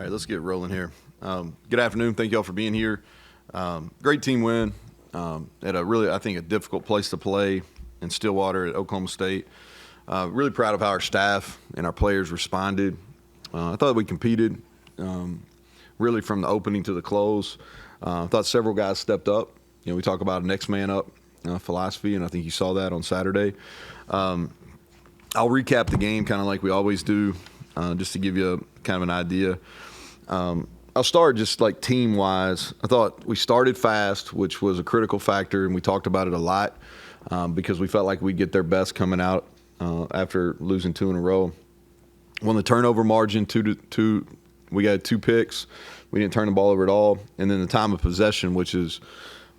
All right, let's get rolling here. Good afternoon. Thank you all for being here. Great team win at a really, I think, a difficult place to play in Stillwater at Oklahoma State. Really proud of how our staff and our players responded. I thought we competed really from the opening to the close. I thought several guys stepped up. You know, we talk about a next man up philosophy, and I think you saw that on Saturday. I'll recap the game kind of like we always do, just to give you kind of an idea. I'll start just like team-wise. I thought we started fast, which was a critical factor, and we talked about it a lot because we felt like we'd get their best coming out after losing two in a row. Won the turnover margin, 2-2. We got 2 picks. We didn't turn the ball over at all. And then the time of possession, which is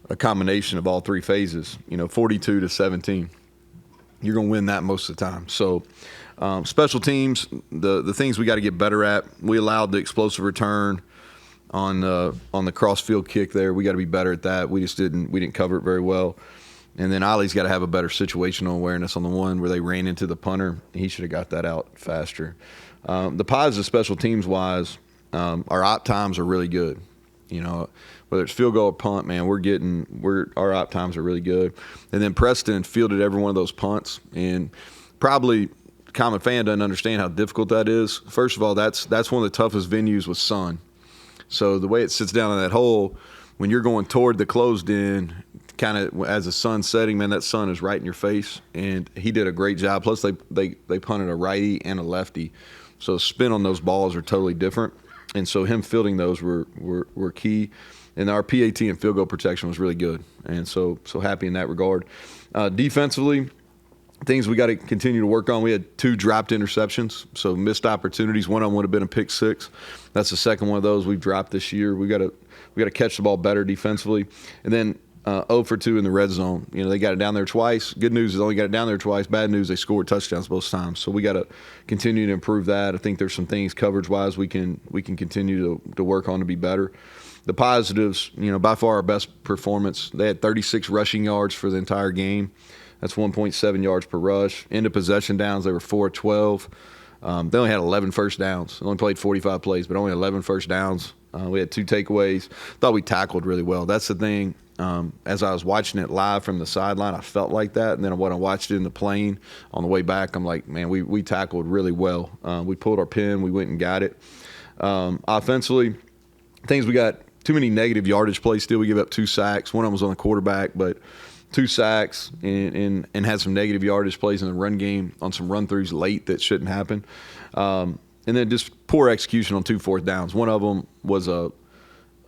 a combination of all 3 phases, 42-17. You're going to win that most of the time. So special teams, the things we got to get better at. We allowed the explosive return on the cross-field kick there. We got to be better at that. We didn't cover it very well. And then Ollie's got to have a better situational awareness on the one where they ran into the punter. He should have got that out faster. The positive special teams-wise, our op times are really good. Whether it's field goal or punt, man, our op times are really good. And then Preston fielded every one of those punts, and probably the common fan doesn't understand how difficult that is. First of all, that's one of the toughest venues with sun. So the way it sits down in that hole, when you're going toward the closed end, kind of as the sun's setting, man, that sun is right in your face. And he did a great job. Plus, they punted a righty and a lefty. So the spin on those balls are totally different. And so him fielding those were key. And our PAT and field goal protection was really good. And so happy in that regard. Defensively, things we got to continue to work on. We had 2 dropped interceptions, so missed opportunities. One of them would have been a pick 6. That's the second one of those we've dropped this year. We got to catch the ball better defensively. And then 0 for 2 in the red zone. They got it down there twice. Good news is they only got it down there twice. Bad news, they scored touchdowns both times. So we got to continue to improve that. I think there's some things coverage-wise we can continue to work on to be better. The positives, by far our best performance. They had 36 rushing yards for the entire game. That's 1.7 yards per rush. End of possession downs, they were 4-12. They only had 11 first downs. They only played 45 plays, but only 11 first downs. We had 2 takeaways. Thought we tackled really well. That's the thing. As I was watching it live from the sideline, I felt like that. And then when I watched it in the plane on the way back, I'm like, man, we tackled really well. We pulled our pin. We went and got it. Offensively, things we got too many negative yardage plays still. We give up 2 sacks. One of them was on the quarterback, but 2 sacks and had some negative yardage plays in the run game on some run-throughs late that shouldn't happen. And then just poor execution on 2 fourth downs. One of them was I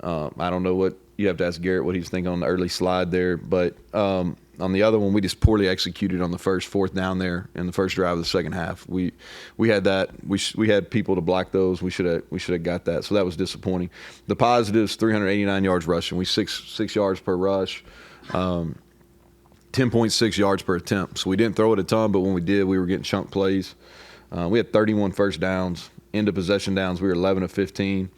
don't know what – you have to ask Garrett what he was thinking on the early slide there. But on the other one, we just poorly executed on the first 4th down there in the first drive of the second half. We had that. We had people to block those. We should have got that. So that was disappointing. The positives: 389 yards rushing. We 6 yards per rush. 10.6 yards per attempt. So we didn't throw it a ton, but when we did, we were getting chunk plays. We had 31 first downs. End of possession downs, we were 11 of 15.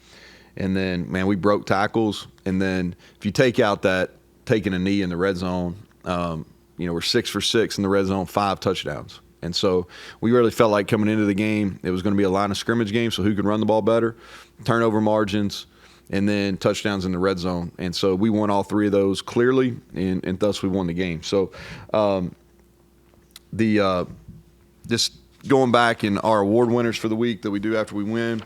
And then, man, we broke tackles. And then if you take out that taking a knee in the red zone, we're 6 for 6 in the red zone, 5 touchdowns. And so we really felt like coming into the game, it was going to be a line of scrimmage game, so who could run the ball better, turnover margins, and then touchdowns in the red zone. And so we won all 3 of those clearly, and thus we won the game. So just going back in our award winners for the week that we do after we win,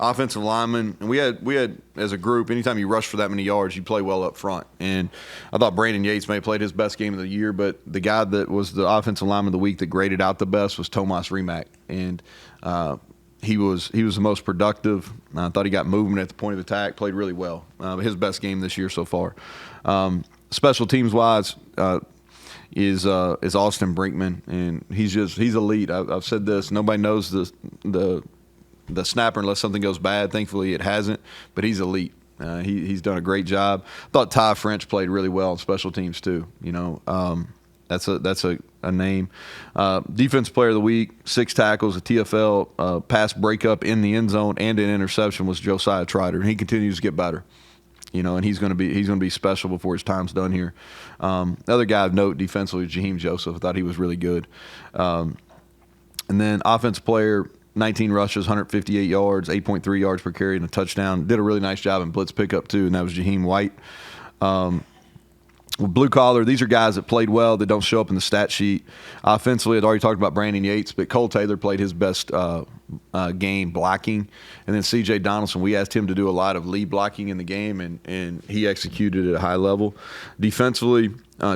offensive linemen, and we had as a group, anytime you rush for that many yards, you play well up front. And I thought Brandon Yates may have played his best game of the year, but the guy that was the offensive lineman of the week that graded out the best was Tomas Remack. And he was the most productive. I thought he got movement at the point of attack, played really well. His best game this year so far. Special teams wise is Austin Brinkman, and he's elite. I've said this. Nobody knows the snapper unless something goes bad. Thankfully, it hasn't, but he's elite. He's done a great job. I thought Ty French played really well on special teams too. That's a name. Defense player of the week, 6 tackles, a TFL, pass breakup in the end zone, and an interception was Josiah Trotter, and he continues to get better. And he's going to be special before his time's done here. Other guy of note defensively was Jaheim Joseph. I thought he was really good. And then offensive player, 19 rushes, 158 yards, 8.3 yards per carry, and a touchdown. Did a really nice job in blitz pickup too, and that was Jaheim White. Blue collar, these are guys that played well that don't show up in the stat sheet. Offensively, I'd already talked about Brandon Yates, but Cole Taylor played his best game blocking. And then C.J. Donaldson, we asked him to do a lot of lead blocking in the game, and he executed at a high level. Defensively,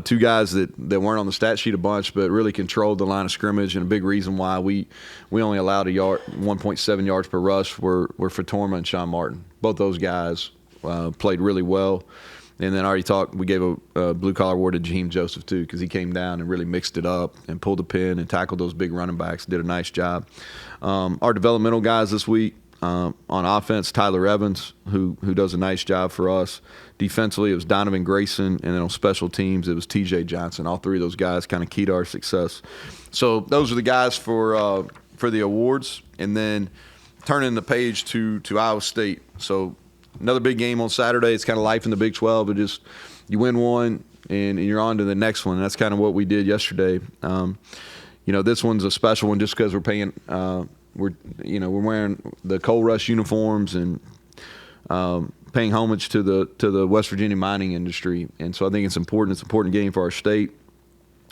two guys that weren't on the stat sheet a bunch, but really controlled the line of scrimmage, and a big reason why we only allowed 1.7 yards per rush were Fatorma and Sean Martin. Both those guys played really well. And then I already talked, we gave a blue-collar award to Jaheim Joseph, too, because he came down and really mixed it up and pulled the pin and tackled those big running backs, did a nice job. Our developmental guys this week, on offense, Tyler Evans, who does a nice job for us. Defensively, it was Donovan Grayson, and then on special teams, it was T.J. Johnson. All three of those guys kind of keyed our success. So those are the guys for the awards. And then turning the page to Iowa State. So another big game on Saturday. It's kind of life in the Big 12. It just, you win one and you're on to the next one. And that's kind of what we did yesterday. This one's a special one just because we're paying. We're wearing the Coal Rush uniforms and paying homage to the West Virginia mining industry. And so I think it's important. It's an important game for our state.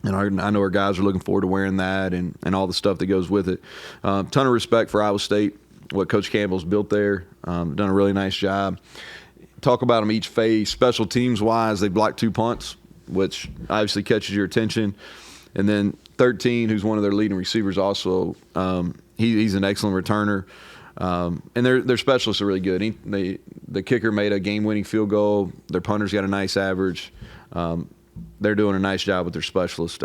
And I know our guys are looking forward to wearing that and all the stuff that goes with it. Ton of respect for Iowa State, what Coach Campbell's built there. Done a really nice job. Talk about them each phase. Special teams-wise, they blocked 2 punts, which obviously catches your attention. And then 13, who's one of their leading receivers also, he's an excellent returner. And their specialists are really good. The kicker made a game-winning field goal. Their punter's got a nice average. They're doing a nice job with their specialists.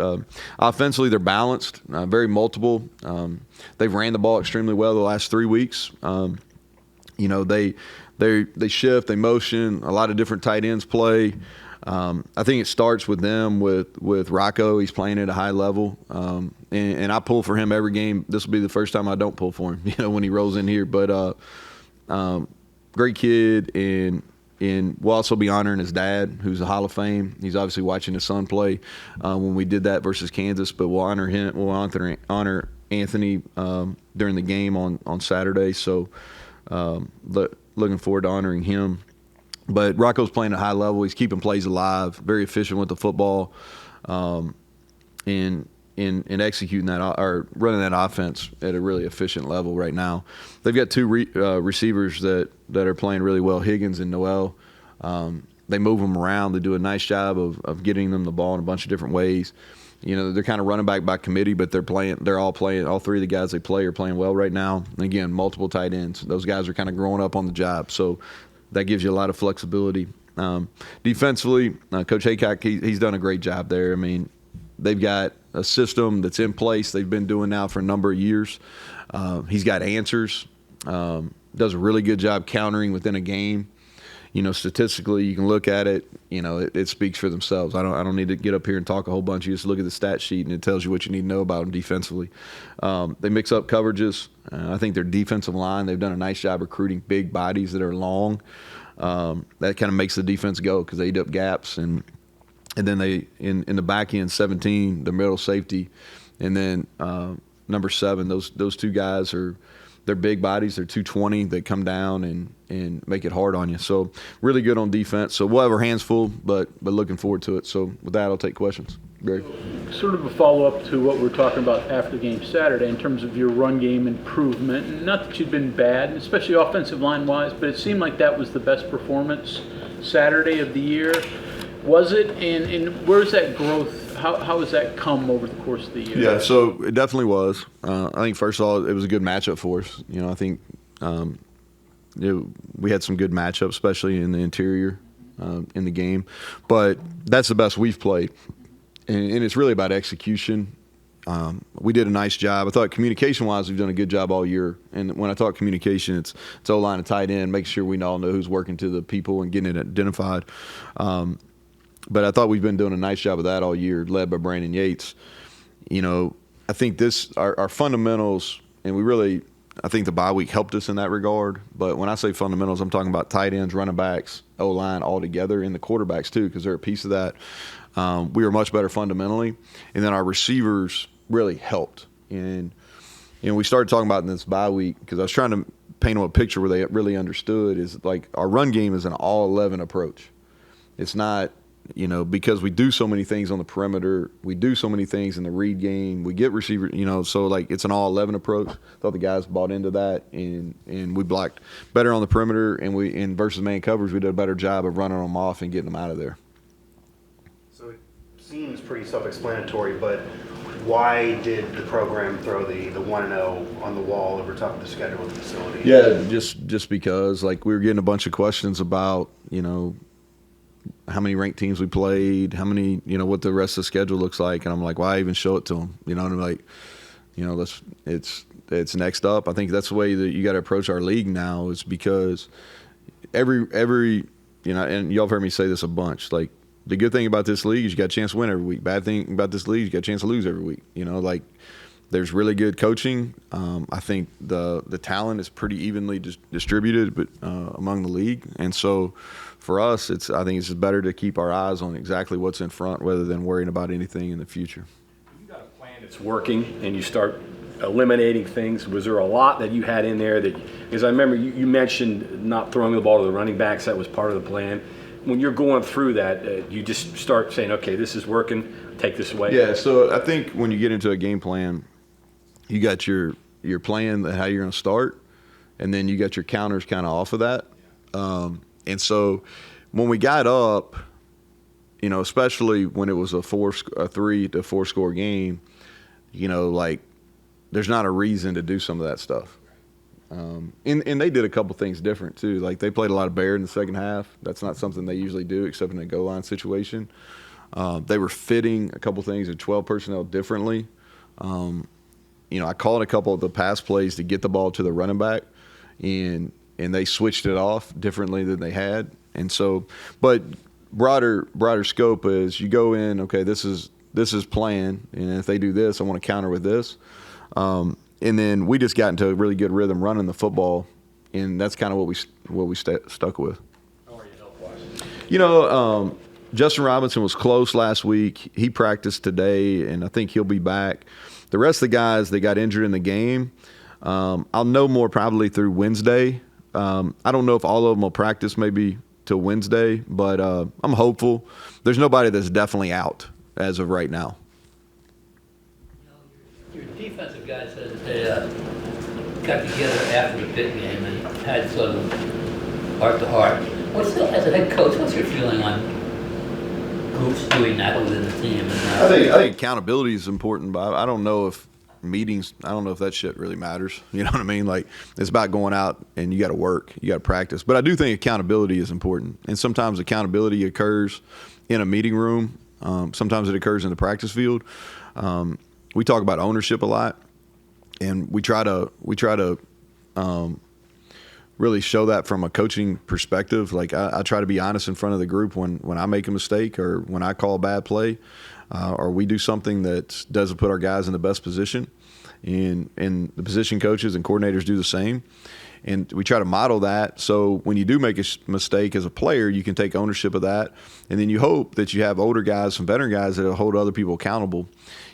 Offensively, they're balanced, very multiple. They've ran the ball extremely well the last 3 weeks. They shift, they motion, a lot of different tight ends play. I think it starts with them, with Rocco. He's playing at a high level. And I pull for him every game. This will be the first time I don't pull for him, when he rolls in here. But great kid, and we'll also be honoring his dad, who's a Hall of Fame. He's obviously watching his son play when we did that versus Kansas. But we'll honor him. We'll honor Anthony during the game on Saturday. So looking forward to honoring him. But Rocco's playing at a high level. He's keeping plays alive, very efficient with the football, and executing that or running that offense at a really efficient level right now. They've got two receivers that are playing really well, Higgins and Noel. They move them around. They do a nice job of getting them the ball in a bunch of different ways. They're kind of running back by committee, but they're all playing. All three of the guys they play are playing well right now. And again, multiple tight ends. Those guys are kind of growing up on the job, so that gives you a lot of flexibility. Defensively, Coach Haycock, he's done a great job there. I mean, they've got a system that's in place. They've been doing now for a number of years. He's got answers. Does a really good job countering within a game. Statistically, you can look at it. It speaks for themselves. I don't need to get up here and talk a whole bunch. You just look at the stat sheet, and it tells you what you need to know about them defensively. They mix up coverages. I think their defensive line, they've done a nice job recruiting big bodies that are long. That kind of makes the defense go because they eat up gaps. And then they in the back end, 17, the middle safety, and then number 7. Those two guys they're big bodies. They're 220. They come down and make it hard on you. So really good on defense. So we'll have our hands full, but looking forward to it. So with that, I'll take questions. Greg. Sort of a follow-up to what we were talking about after the game Saturday in terms of your run game improvement. Not that you'd been bad, especially offensive line-wise, but it seemed like that was the best performance Saturday of the year. Was it? And where's that growth? How has that come over the course of the year? Yeah, so it definitely was. I think, first of all, it was a good matchup for us. I think we had some good matchups, especially in the interior in the game. But that's the best we've played. And it's really about execution. We did a nice job. I thought communication-wise, we've done a good job all year. And when I talk communication, it's O-line and tight end, making sure we all know who's working to the people and getting it identified. But I thought we've been doing a nice job of that all year, led by Brandon Yates. I think our fundamentals, and I think the bye week helped us in that regard. But when I say fundamentals, I'm talking about tight ends, running backs, O-line all together, and the quarterbacks too, because they're a piece of that. We were much better fundamentally. And then our receivers really helped. And we started talking about in this bye week because I was trying to paint them a picture where they really understood is like our run game is an all 11 approach. It's not, because we do so many things on the perimeter, we do so many things in the read game, we get receiver, so like it's an all 11 approach. Thought the guys bought into that, and we blocked better on the perimeter, and in versus man coverage, we did a better job of running them off and getting them out of there. So it seems pretty self-explanatory, but why did the program throw the 1-0 on the wall over top of the schedule of the facility? Yeah, just because like we were getting a bunch of questions about, how many ranked teams we played, how many, what the rest of the schedule looks like. And I'm like, why even show it to them? And I'm like, it's next up. I think that's the way that you got to approach our league now, is because every, and y'all have heard me say this a bunch, like the good thing about this league is you got a chance to win every week. Bad thing about this league is you got a chance to lose every week. Like there's really good coaching. I think the talent is pretty evenly distributed, but among the league. And so for us, I think it's just better to keep our eyes on exactly what's in front rather than worrying about anything in the future. You got a plan that's working, and you start eliminating things. Was there a lot that you had in there because I remember you mentioned not throwing the ball to the running backs. That was part of the plan. When you're going through that, you just start saying, okay, this is working, take this away. Yeah, so I think when you get into a game plan, you got your plan, how you're going to start, and then you got your counters kind of off of that. And so when we got up, especially when it was a 3 to 4 score game, like there's not a reason to do some of that stuff. And they did a couple things different too. Like they played a lot of bear in the second half. That's not something they usually do except in a goal line situation. They were fitting a couple things in 12 personnel differently. I called a couple of the pass plays to get the ball to the running back, and they switched it off differently than they had. And so, but broader scope is you go in, okay, this is plan, and if they do this, I want to counter with this. And then we just got into a really good rhythm running the football, and that's kind of what we stuck with. How are you health-wise? Justin Robinson was close last week. He practiced today, and I think he'll be back. The rest of the guys that got injured in the game, I'll know more probably through Wednesday. I don't know if all of them will practice maybe till Wednesday, but I'm hopeful. There's nobody that's definitely out as of right now. Your defensive guys said that they got together after the Pitt game and had some heart-to-heart. As a head coach, what's your feeling on groups doing that within the team? I think accountability is important, but I don't know if meetings, I don't know if that shit really matters. You know what I mean? Like, it's about going out and you got to work, you got to practice. But I do think accountability is important. And sometimes accountability occurs in a meeting room. Sometimes it occurs in the practice field. We talk about ownership a lot, and we try to really show that from a coaching perspective. Like I try to be honest in front of the group when I make a mistake or when I call a bad play, or we do something that doesn't put our guys in the best position, and the position coaches and coordinators do the same. And we try to model that, so when you do make a mistake as a player, you can take ownership of that, and then you hope that you have older guys, some veteran guys that will hold other people accountable.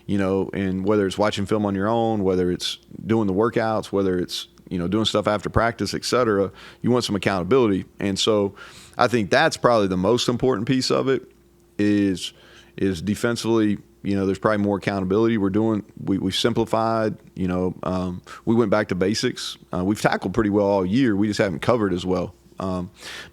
And whether it's watching film on your own, whether it's doing the workouts, whether it's doing stuff after practice, et cetera, you want some accountability. And so I think that's probably the most important piece of it is defensively. There's probably more accountability. We've simplified. We went back to basics. We've tackled pretty well all year. We just haven't covered as well.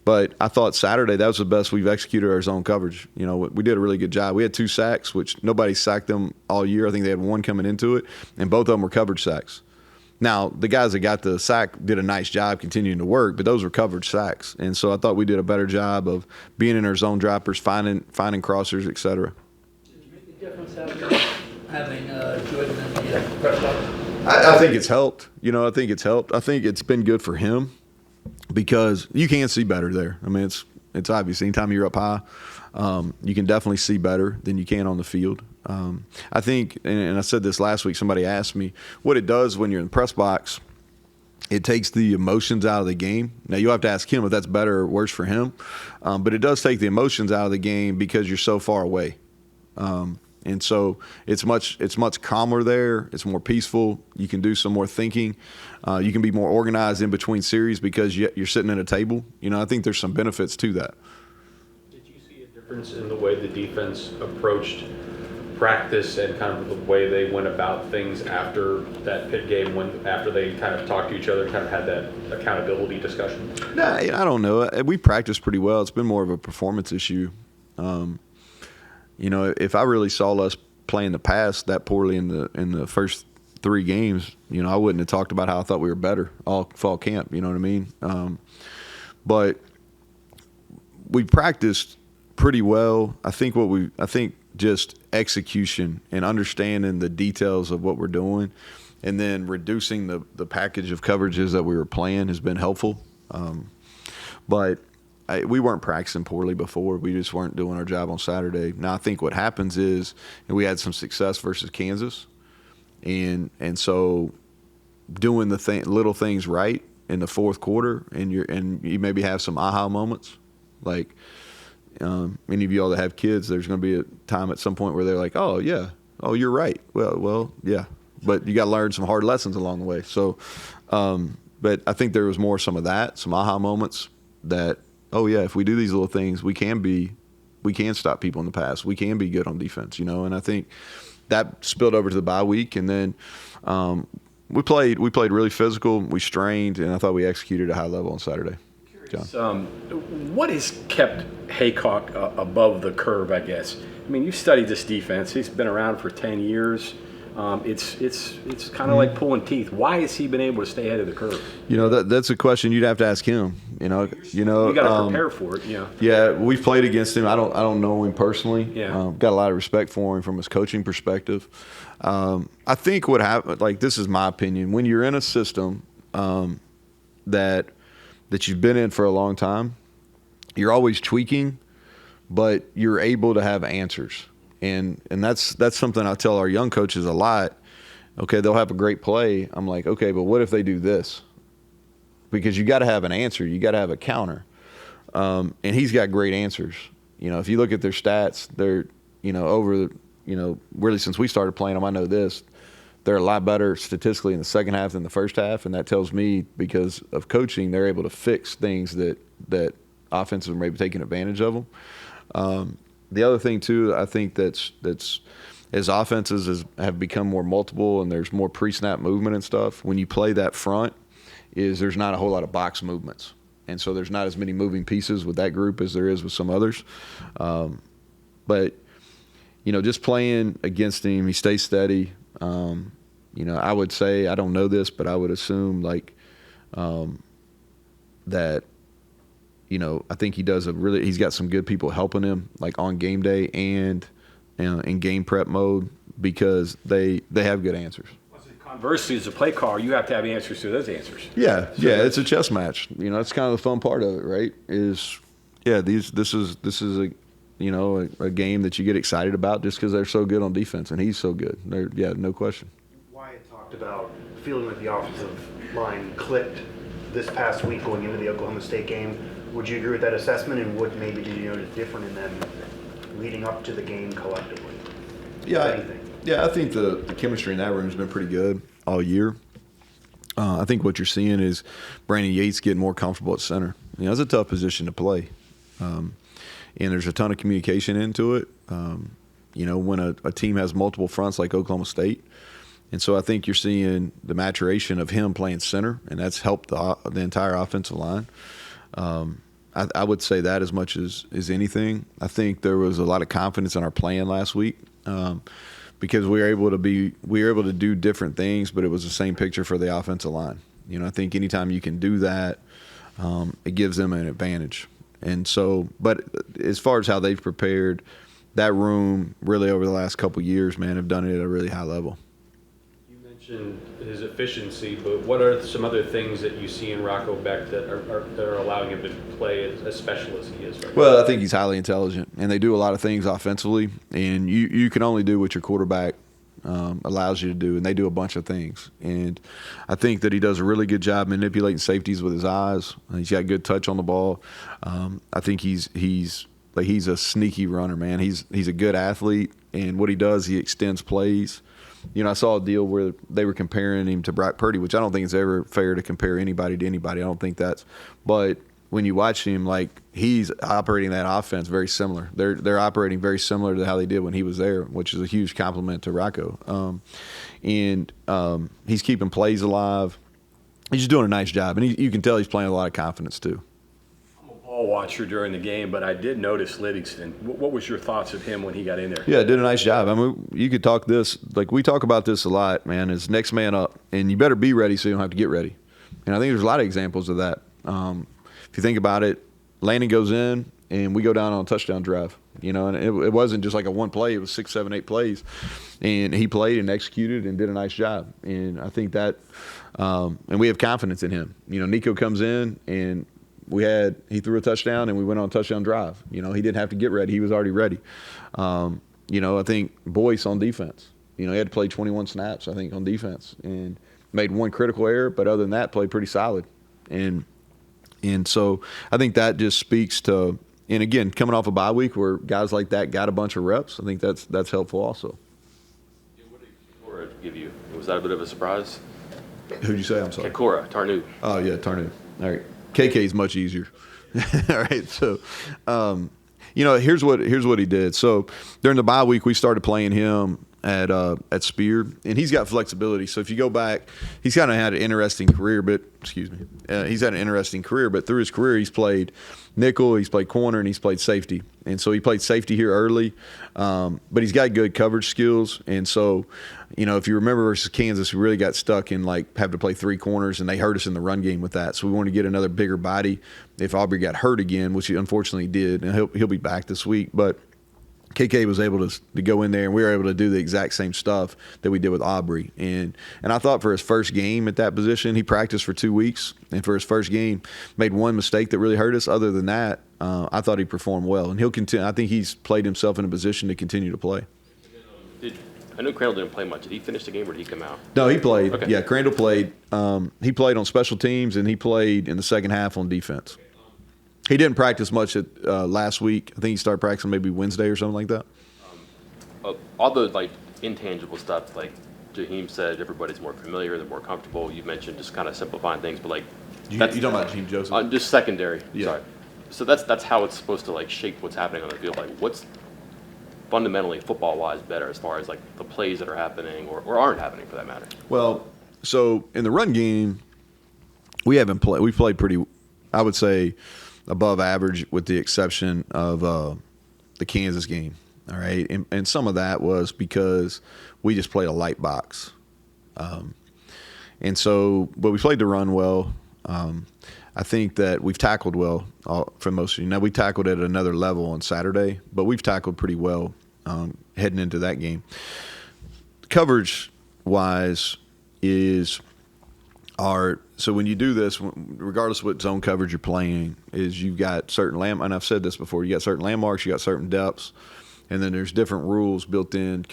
But I thought Saturday that was the best we've executed our zone coverage. We did a really good job. We had 2 sacks, which nobody sacked them all year. I think they had 1 coming into it, and both of them were coverage sacks. Now, the guys that got the sack did a nice job continuing to work, but those were coverage sacks. And so I thought we did a better job of being in our zone droppers, finding crossers, et cetera. Did it make a difference having Jordan in the press box? I think it's helped. I think it's helped. I think it's been good for him because you can see better there. I mean, it's obvious. Anytime you're up high, you can definitely see better than you can on the field. I think, and I said this last week, somebody asked me what it does when you're in the press box. It takes the emotions out of the game. Now, you'll have to ask him if that's better or worse for him. But it does take the emotions out of the game because you're so far away. And so it's much calmer there. It's more peaceful. You can do some more thinking. You can be more organized in between series because you're sitting at a table. I think there's some benefits to that. Did you see a difference in the way the defense approached practice and kind of the way they went about things after that Pitt game, after they kind of talked to each other, kind of had that accountability discussion? Nah, I don't know. We practiced pretty well. It's been more of a performance issue. If I really saw us playing the pass that poorly in the first 3 games, I wouldn't have talked about how I thought we were better all fall camp. You know what I mean? But we practiced pretty well. I think just execution and understanding the details of what we're doing, and then reducing the package of coverages that we were playing has been helpful. But we weren't practicing poorly before. We just weren't doing our job on Saturday. Now I think what happens is we had some success versus Kansas, and so doing the little things right in the fourth quarter, and you maybe have some aha moments, like any of y'all that have kids. There's going to be a time at some point where they're like, "Oh yeah, oh you're right." Well yeah, but you got to learn some hard lessons along the way. So, but I think there was some of that, some aha moments that. Oh yeah, if we do these little things, we can stop people in the pass. We can be good on defense, and I think that spilled over to the bye week, and then we played really physical. We strained, and I thought we executed at a high level on Saturday. John. What has kept Haycock above the curve, I guess? I mean, you've studied this defense. He's been around for 10 years. It's kind of like pulling teeth. Why has he been able to stay ahead of the curve? That's a question you'd have to ask him. You got to prepare for it. Yeah, we've played against him. I don't know him personally. Yeah. Got a lot of respect for him from his coaching perspective. I think what happened, like this is my opinion, when you're in a system that you've been in for a long time, you're always tweaking, but you're able to have answers. And that's something I tell our young coaches a lot. Okay, they'll have a great play. I'm like, okay, but what if they do this? Because you got to have an answer. You got to have a counter. And he's got great answers. If you look at their stats, they're, really since we started playing them, I know this. They're a lot better statistically in the second half than the first half, and that tells me because of coaching, they're able to fix things that offenses are maybe taking advantage of them. The other thing too, I think that's as offenses have become more multiple and there's more pre-snap movement and stuff. When you play that front, there's not a whole lot of box movements, and so there's not as many moving pieces with that group as there is with some others. But just playing against him, he stays steady. I would say, I don't know this, but I would assume that. I think he's got some good people helping him, like on game day and in game prep mode, because they have good answers. Conversely, as a play caller, you have to have answers to those answers. Yeah, it's a chess match. That's kind of the fun part of it, right? This is a game that you get excited about just because they're so good on defense and he's so good. No question. Wyatt talked about feeling like the offensive line clicked this past week going into the Oklahoma State game. Would you agree with that assessment, and what maybe did you notice different in them leading up to the game collectively? I think the chemistry in that room has been pretty good all year. I think what you're seeing is Brandon Yates getting more comfortable at center. It's a tough position to play, and there's a ton of communication into it. When a team has multiple fronts like Oklahoma State. And so I think you're seeing the maturation of him playing center, and that's helped the entire offensive line. I would say that as much as anything. I think there was a lot of confidence in our plan last week because we were able to do different things, but it was the same picture for the offensive line. I think anytime you can do that, it gives them an advantage. And so, but as far as how they've prepared, that room really over the last couple of years, man, have done it at a really high level. Mentioned his efficiency, but what are some other things that you see in Rocco Beck that are allowing him to play as special as he is right now? Well, I think he's highly intelligent, and they do a lot of things offensively, and you can only do what your quarterback allows you to do, and they do a bunch of things. And I think that he does a really good job manipulating safeties with his eyes. He's got good touch on the ball. I think he's like he's a sneaky runner, man. He's a good athlete, and what he does, he extends plays. You know, I saw a deal where they were comparing him to Brock Purdy, which I don't think it's ever fair to compare anybody to anybody. I don't think that's – but when you watch him, like, he's operating that offense very similar. They're operating very similar to how they did when he was there, which is a huge compliment to Rocco. He's keeping plays alive. He's just doing a nice job, and you can tell he's playing with a lot of confidence too. I'm a ball watcher during the game, but I did notice Livingston. What was your thoughts of him when he got in there? Yeah, did a nice job. I mean, you could talk this, like we talk about this a lot, man, is next man up, and you better be ready so you don't have to get ready. And I think there's a lot of examples of that. If you think about it, Landon goes in, and we go down on a touchdown drive. You know, and it wasn't just like a one play. It was 6, 7, 8 plays. And he played and executed and did a nice job. And I think that and we have confidence in him. You know, Nico comes in, and he threw a touchdown, and we went on a touchdown drive. You know, he didn't have to get ready. He was already ready. You know, I think Boyce on defense. You know, he had to play 21 snaps, I think, on defense. And made one critical error, but other than that, played pretty solid. And so I think that just speaks to – and again, coming off a bye week where guys like that got a bunch of reps, I think that's helpful also. What did Cora give you? Was that a bit of a surprise? Who'd you say? I'm sorry. Cora, Tarnu. Oh, yeah, Tarnu. All right. KK is much easier. All right. So, you know, here's what he did. So during the bye week, we started playing him at Spear, and he's got flexibility. So if you go back, he's kind of had an interesting career, but he's had an interesting career. But through his career, he's played nickel, he's played corner, and he's played safety. And so he played safety here early, but he's got good coverage skills. And so, you know, if you remember versus Kansas, we really got stuck in like having to play 3 corners, and they hurt us in the run game with that. So we wanted to get another bigger body if Aubrey got hurt again, which he unfortunately did, and he'll be back this week. But KK was able to go in there, and we were able to do the exact same stuff that we did with Aubrey. And I thought for his first game at that position, he practiced for 2 weeks, and for his first game, made one mistake that really hurt us. Other than that, I thought he performed well, and he'll continue. I think he's played himself in a position to continue to play. I know Crandall didn't play much. Did he finish the game, or did he come out? No, he played. Okay. Yeah, Crandall played. He played on special teams, and he played in the second half on defense. He didn't practice much last week. I think he started practicing maybe Wednesday or something like that. All the like intangible stuff, like Jaheim said, everybody's more familiar, they're more comfortable. You mentioned just kind of simplifying things, but like You talking about Jaheim Joseph? just secondary. Yeah. Sorry. So that's how it's supposed to like shape what's happening on the field. Like what's fundamentally football-wise better as far as like the plays that are happening or aren't happening for that matter? Well, so in the run game, we played pretty, I would say, above average with the exception of the Kansas game. All right. And some of that was because we just played a light box. And so, but we played the run well. I think that we've tackled well for most of you. Now, we tackled at another level on Saturday, but we've tackled pretty well heading into that game. Coverage-wise so when you do this, regardless of what zone coverage you're playing, is you've got certain and I've said this before, you got certain landmarks, you got certain depths, and then there's different rules built in,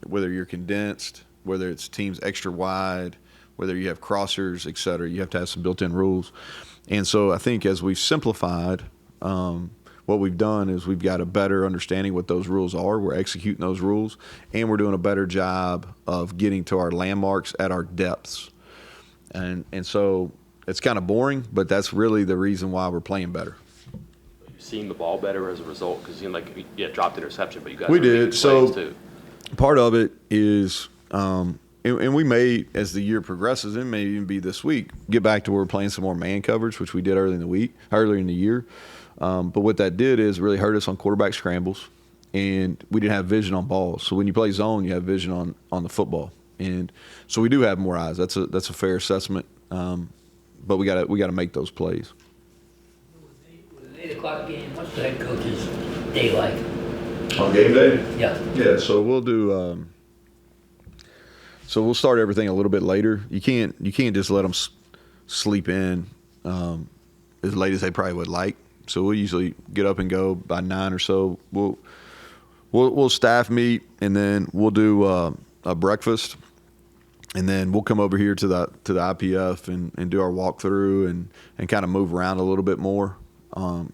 whether you're condensed, whether it's teams extra wide, whether you have crossers, et cetera. You have to have some built-in rules. And so I think as we've simplified, what we've done is we've got a better understanding what those rules are. We're executing those rules, and we're doing a better job of getting to our landmarks at our depths. And so it's kind of boring, but that's really the reason why we're playing better. You've seen the ball better as a result because you like dropped interception, but you guys we were making did. plays So too. Part of it is, and we may, as the year progresses, it may even be this week, get back to where we're playing some more man coverage, which we did earlier in the year. But what that did is really hurt us on quarterback scrambles, and we didn't have vision on balls. So when you play zone, you have vision on the football. And so we do have more eyes. That's a fair assessment. But we got to make those plays. With an 8 o'clock game, what's the head coach's day like? On game day? Yeah. Yeah. So we'll do. So we'll start everything a little bit later. You can't just let them sleep in as late as they probably would like. So we'll usually get up and go by 9 or so. We'll staff meet, and then we'll do a breakfast. And then we'll come over here to the IPF and do our walkthrough and kind of move around a little bit more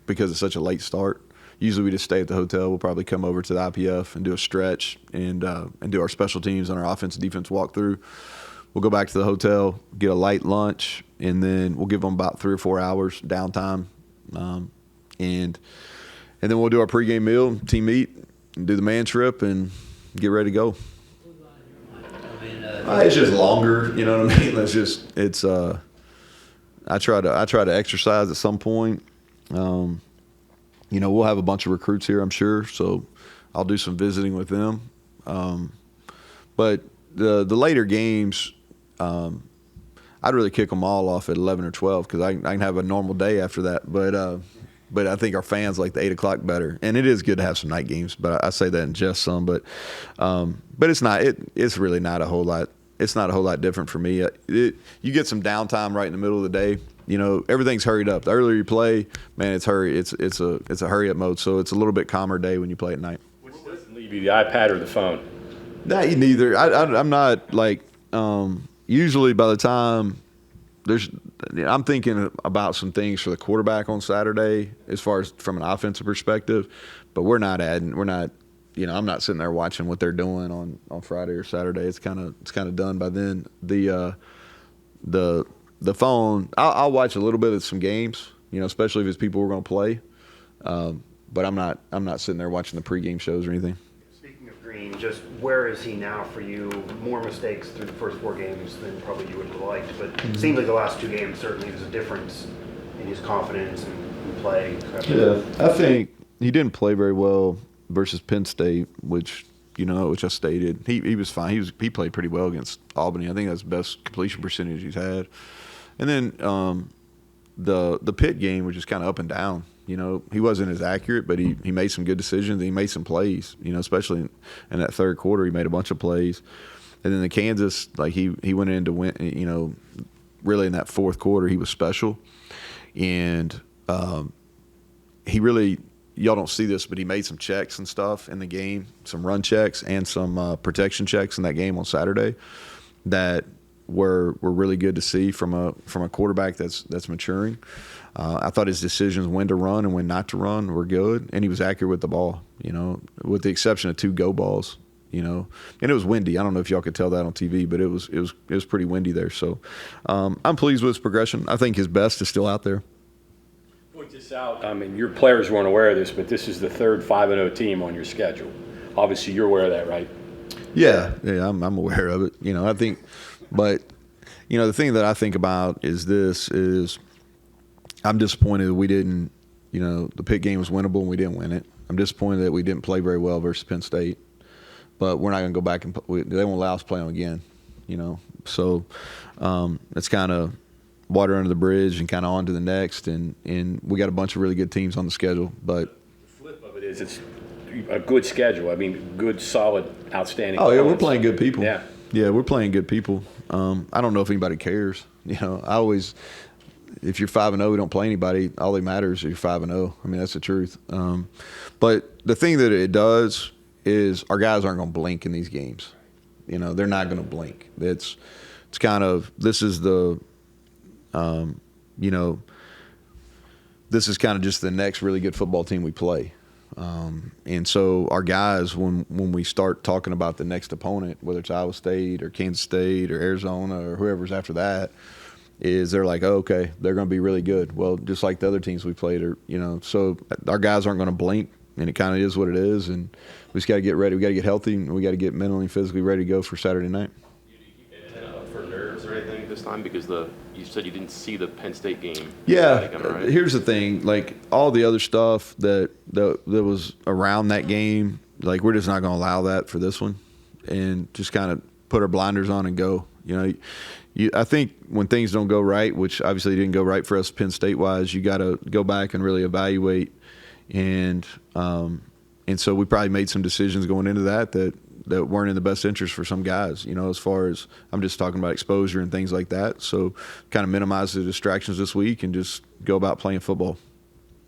because it's such a late start. usually we just stay at the hotel. We'll probably come over to the IPF and do a stretch and do our special teams and our offense and defense walkthrough. We'll go back to the hotel, get a light lunch, and then we'll give them about 3 or 4 hours downtime, and then we'll do our pregame meal, team meet, and do the man trip, and get ready to go. It's just longer, you know what I mean? I try to exercise at some point. We'll have a bunch of recruits here, I'm sure, so I'll do some visiting with them. But the later games, I'd really kick them all off at 11 or 12 because I can have a normal day after that. But I think our fans like the 8 o'clock better, and it is good to have some night games. But I say that in jest some, but it's not. It's really not a whole lot. It's not a whole lot different for me. You get some downtime right in the middle of the day. Everything's hurried up. The earlier you play, man, it's hurry. It's a hurry up mode. So it's a little bit calmer day when you play at night. Which doesn't leave you, the iPad or the phone? Neither. I'm not like. Usually by the time I'm thinking about some things for the quarterback on Saturday as far as from an offensive perspective, but I'm not sitting there watching what they're doing on Friday or Saturday. It's kind of done by then. The phone, I'll watch a little bit of some games, especially if it's people we're going to play. But I'm not sitting there watching the pregame shows or anything. Speaking of Green, just where is he now for you? More mistakes through the first 4 games than probably you would have liked, but it seems like the last 2 games certainly there's a difference in his confidence and play. Yeah, I think he didn't play very well versus Penn State, which I stated. He was fine. He played pretty well against Albany. I think that's the best completion percentage he's had. And then the Pitt game was just kind of up and down. He wasn't as accurate, but he made some good decisions. He made some plays, especially in that third quarter. He made a bunch of plays. And then the Kansas, he went in to win, really in that fourth quarter, he was special. And he really, y'all don't see this, but he made some checks and stuff in the game, some run checks and some protection checks in that game on Saturday that were really good to see from a quarterback that's maturing. I thought his decisions when to run and when not to run were good, and he was accurate with the ball, with the exception of 2 go balls, and it was windy. I don't know if y'all could tell that on TV, but it was pretty windy there. So I'm pleased with his progression. I think his best is still out there. Point this out. I mean, your players weren't aware of this, but this is the third 5-0 team on your schedule. Obviously, you're aware of that, right? Yeah, I'm aware of it. I think, but the thing that I think about is I'm disappointed that we didn't, the Pitt game was winnable and we didn't win it. I'm disappointed that we didn't play very well versus Penn State, but we're not going to go back and they won't allow us to play them again, So it's kind of water under the bridge and kind of on to the next, and we got a bunch of really good teams on the schedule. But the flip of it is it's a good schedule. I mean, good, solid, outstanding. Oh, yeah, we're playing good people. Yeah, we're playing good people. I don't know if anybody cares. If you're 5-0, we don't play anybody. All that matters is you're 5-0. I mean, that's the truth. But the thing that it does is our guys aren't going to blink in these games. They're not going to blink. It's kind of this is the, this is kind of just the next really good football team we play. And so our guys, when we start talking about the next opponent, whether it's Iowa State or Kansas State or Arizona or whoever's after that, is they're like, oh, okay, they're going to be really good. Well, just like the other teams we played, so our guys aren't going to blink, and it kind of is what it is. And we just got to get ready. We got to get healthy, and we got to get mentally and physically ready to go for Saturday night. For nerves or anything this time because you said you didn't see the Penn State game. Yeah, right? Here's the thing: all the other stuff that was around that game, we're just not going to allow that for this one, and just kind of put our blinders on and go. I think when things don't go right, which obviously didn't go right for us Penn State wise, you got to go back and really evaluate, and so we probably made some decisions going into that weren't in the best interest for some guys, as far as I'm just talking about exposure and things like that. So kind of minimize the distractions this week and just go about playing football.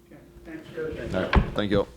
Okay. Thanks, Coach. All right. Thank you all.